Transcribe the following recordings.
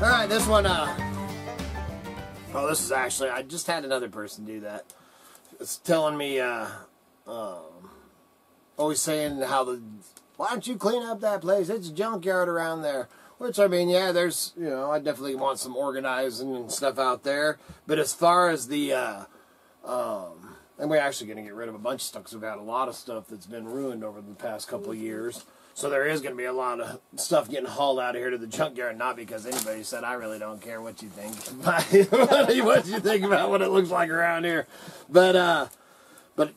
Alright, this one, oh, this is actually, I just had another person do that. It's telling me, always saying how why don't you clean up that place? It's a junkyard around there. Which, I mean, yeah, there's, you know, I definitely want some organizing and stuff out there. But as far as the, and we're actually going to get rid of a bunch of stuff because we've had a lot of stuff that's been ruined over the past couple of years. So there is going to be a lot of stuff getting hauled out of here to the junkyard, not because anybody said, I really don't care what you think. What you think about what it looks like around here. But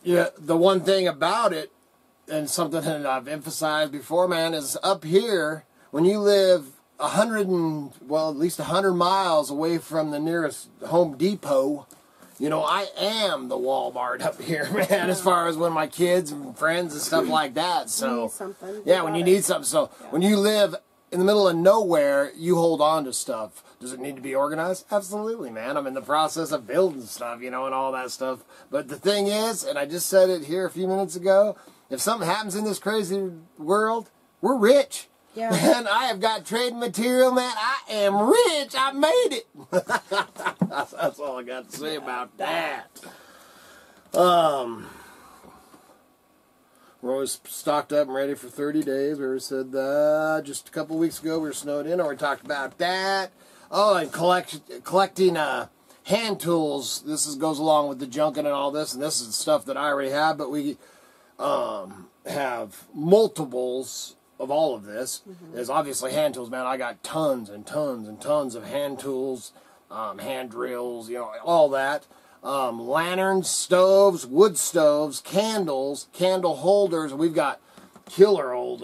yeah, the one thing about it, and something that I've emphasized before, man, is up here, when you live at least 100 miles away from the nearest Home Depot, you know, I am the Walmart up here, man, as far as when my kids and friends and stuff like that. So, you need something. Yeah, when you need something. So, when you live in the middle of nowhere, you hold on to stuff. Does it need to be organized? Absolutely, man. I'm in the process of building stuff, you know, and all that stuff. But the thing is, and I just said it here a few minutes ago, if something happens in this crazy world, we're rich. Yeah. Man, I have got trading material, man. I am rich. I made it. That's all I got to say about that. We're always stocked up and ready for 30 days. We said that just a couple weeks ago. We were snowed in, or we talked about that. Oh, and collecting hand tools. This goes along with the junking and all this, and this is stuff that I already have, but we have multiples of all of this. There's obviously hand tools, man. I got tons and tons and tons of hand tools, hand drills, you know, all that. Lanterns, stoves, wood stoves, candles, candle holders. We've got killer old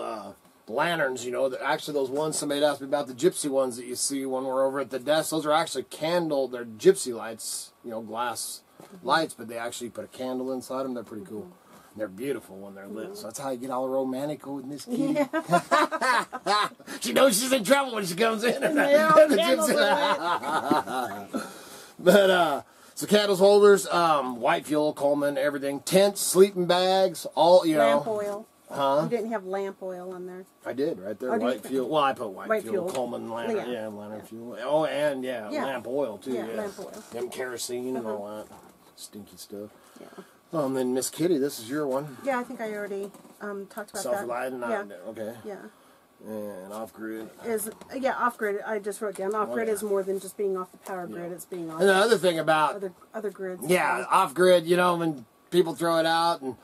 lanterns, you know. Actually, those ones somebody asked me about, the gypsy ones that you see when we're over at the desk. Those are actually they're gypsy lights, you know, glass lights, but they actually put a candle inside them. They're pretty cool. They're beautiful when they're lit. So that's how you get all romantic with Miss Kitty. Yeah. She knows she's in trouble when she comes in. But, so candles, holders, white fuel, Coleman, everything. Tents, sleeping bags, all, you know. Lamp oil. Huh? You didn't have lamp oil on there. I did, right there. White fuel. Well, I put white fuel, Coleman, lantern. Yeah, lantern fuel. Oh, and, lamp oil, too. Yeah, lamp oil. Them kerosene and all that. Stinky stuff. Yeah. And then Miss Kitty, this is your one. Yeah, I think I already talked about that. Self-reliant? Yeah. Okay. Yeah. And off-grid. Off-grid, I just wrote down. Off-grid is more than just being off the power grid. It's being off and the other thing about other grids. Yeah, off-grid, you know, when people throw it out, and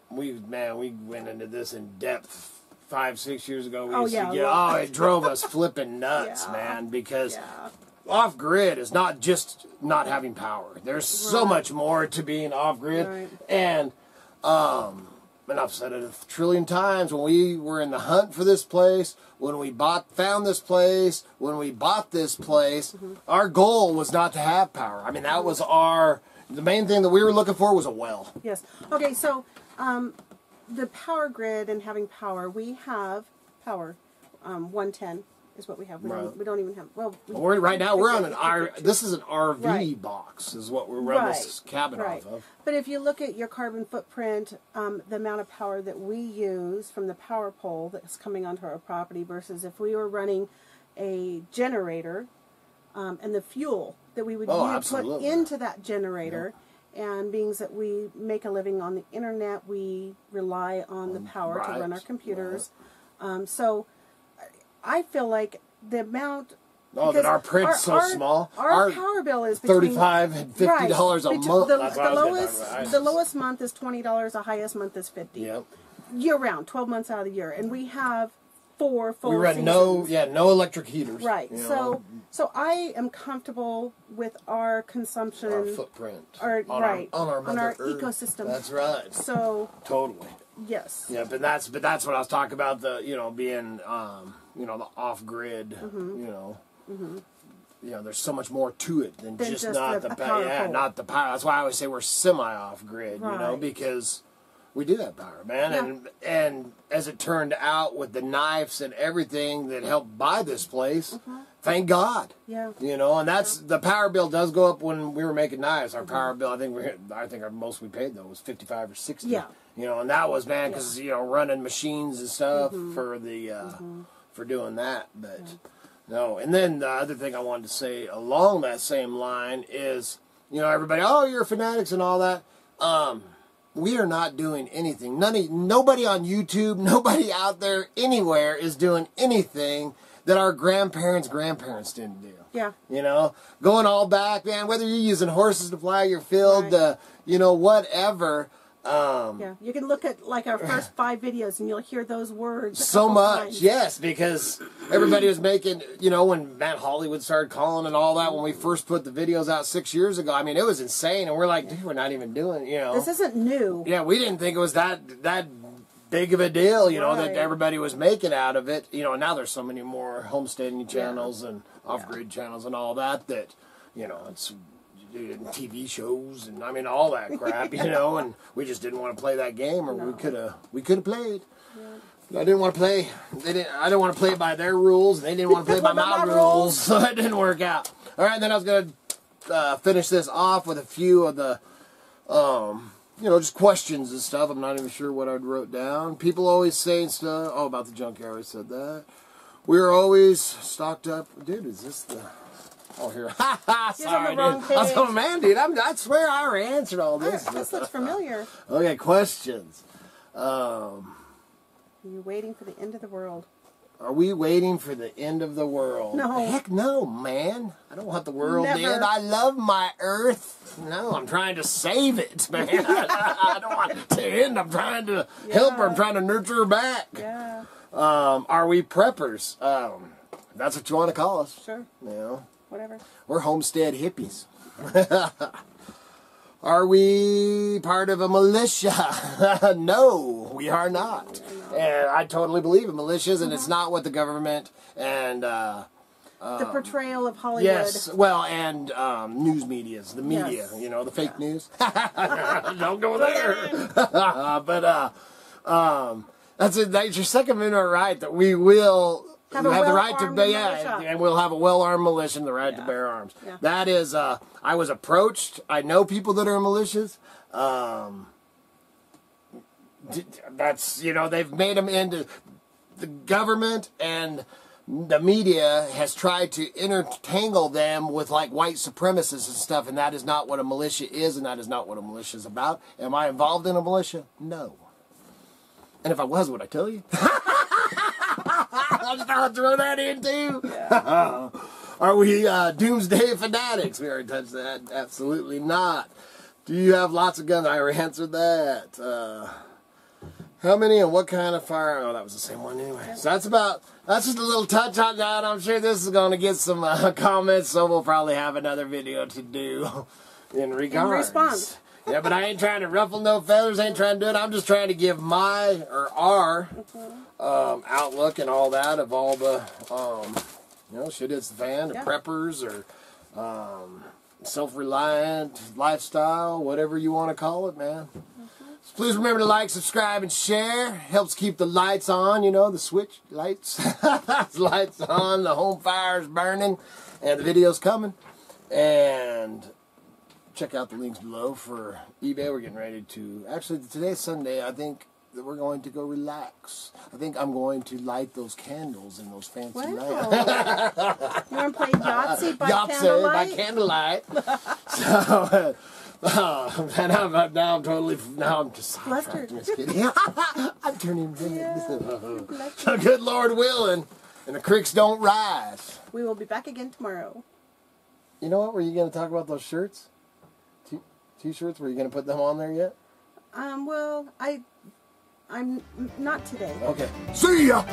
we went into this in depth 5-6 years ago. It drove us flipping nuts, man, because off-grid is not just not having power. There's so much more to being off-grid. And I've said it a trillion times, when we were in the hunt for this place, when we found this place, when we bought this place, our goal was not to have power. I mean, that was the main thing that we were looking for was a well. Yes. Okay, so the power grid and having power, we have power, 110. Is what we have. We don't even have. Right now we're on this is an RV box, is what we're running this cabin off of. But if you look at your carbon footprint, the amount of power that we use from the power pole that's coming onto our property versus if we were running a generator, and the fuel that we would put into that generator. And being that we make a living on the internet, we rely on the power to run our computers. So I feel like the amount... that our print's so small. Our power bill is between $35 and $50 a month. The lowest month is $20. The highest month is $50. Yep. Year round, 12 months out of the year, and we have 4 full seasons. We run no electric heaters. Right. So I am comfortable with our consumption, our footprint, on our ecosystem. That's right. So totally. Yes. Yeah, but that's what I was talking about. Being the off grid. There's so much more to it than just not the power. Yeah, not the power. That's why I always say we're semi off grid. Because we do have power, man. And as it turned out with the knives and everything that helped buy this place, thank God. Yeah. And that's the power bill does go up when we were making knives. Our power bill, I think our most we paid though was $55 or $60. Yeah. And that was because running machines and stuff for the for doing that, but. No, and then the other thing I wanted to say along that same line is, you know, everybody, oh, you're fanatics and all that. We are not doing anything. Nobody on YouTube, nobody out there anywhere is doing anything that our grandparents' grandparents didn't do. Yeah. You know, going all back, man, whether you're using horses to plow your field, Right. you know, whatever. Yeah, you can look at like our first 5 videos and you'll hear those words So much, times. yes, because everybody was making, you know, when Matt Hollywood started calling and all that, when we first put the videos out 6 years ago, I mean, it was insane, and we're like, dude, we're not even doing, you know. This isn't new. Yeah, we didn't think it was that big of a deal, you know, that Right. everybody was making out of it. You know, now there's so many more homesteading channels and off-grid channels and all that, you know, it's TV shows and I mean all that crap, you know, and we just didn't want to play that game, or we could have played. Yeah. I didn't want to play. I didn't want to play by their rules, and they didn't want to play by my rules, so it didn't work out. All right, then I was going to finish this off with a few of the, you know, just questions and stuff. I'm not even sure what I wrote down. People always saying stuff. Oh, about the junkyard, I already said that. We're always stocked up. Dude, is this the... Oh, here. Ha ha! Sorry, dude. I was going, man, dude, I swear I already answered all this. This looks familiar. Okay, questions. Are you waiting for the end of the world? Are we waiting for the end of the world? No. Heck no, man. I don't want the world to Never. end. I love my earth. No, I'm trying to save it, man. I don't want it to end. I'm trying to help her. I'm trying to nurture her back. Yeah. Are we preppers? That's what you want to call us. Sure. You know? Whatever. We're homestead hippies. Are we part of a militia? No, we are not. And I totally believe in militias, and it's not what the government and... the portrayal of Hollywood. Yes, well, and news medias, the media, Yes. you know, the fake news. Don't go there. But that's your Second Amendment right, that we will... Have You a have the right to well-armed bear, militia. and we'll have a well-armed militia and the right to bear arms. Yeah. That is, I was approached. I know people that are in militias. That's, you know, they've made them into the government, and the media has tried to intertangle them with like white supremacists and stuff, and that is not what a militia is, and that is not what a militia is about. Am I involved in a militia? No. And if I was, would I tell you? I'll just throw that in too. Yeah. Are we doomsday fanatics? We already touched that. Absolutely not. Do you have lots of guns? I already answered that. How many and what kind of fire? Oh, that was the same one anyway. So that's just a little touch on that. I'm sure this is going to get some comments, so we'll probably have another video to do in regards. In response. Yeah, but I ain't trying to ruffle no feathers, ain't trying to do it. I'm just trying to give my, or our, outlook and all that of all the, you know, shit hits the fan, the preppers, or self-reliant lifestyle, whatever you want to call it, man. So please remember to like, subscribe, and share. Helps keep the lights on, you know, the switch lights. Lights on, the home fire's burning, and the video's coming. And... check out the links below for eBay. We're getting ready to... Actually, today's Sunday. I think that we're going to go relax. I think I'm going to light those candles in those fancy lights. You want to play Yahtzee by candlelight? By candlelight. So, now I'm just Flustered. just kidding. I'm turning red. So good Lord willing, and the creeks don't rise. We will be back again tomorrow. You know what? Were you going to talk about those shirts? T-shirts? Were you going to put them on there yet? Well, I'm not today. Okay. See ya!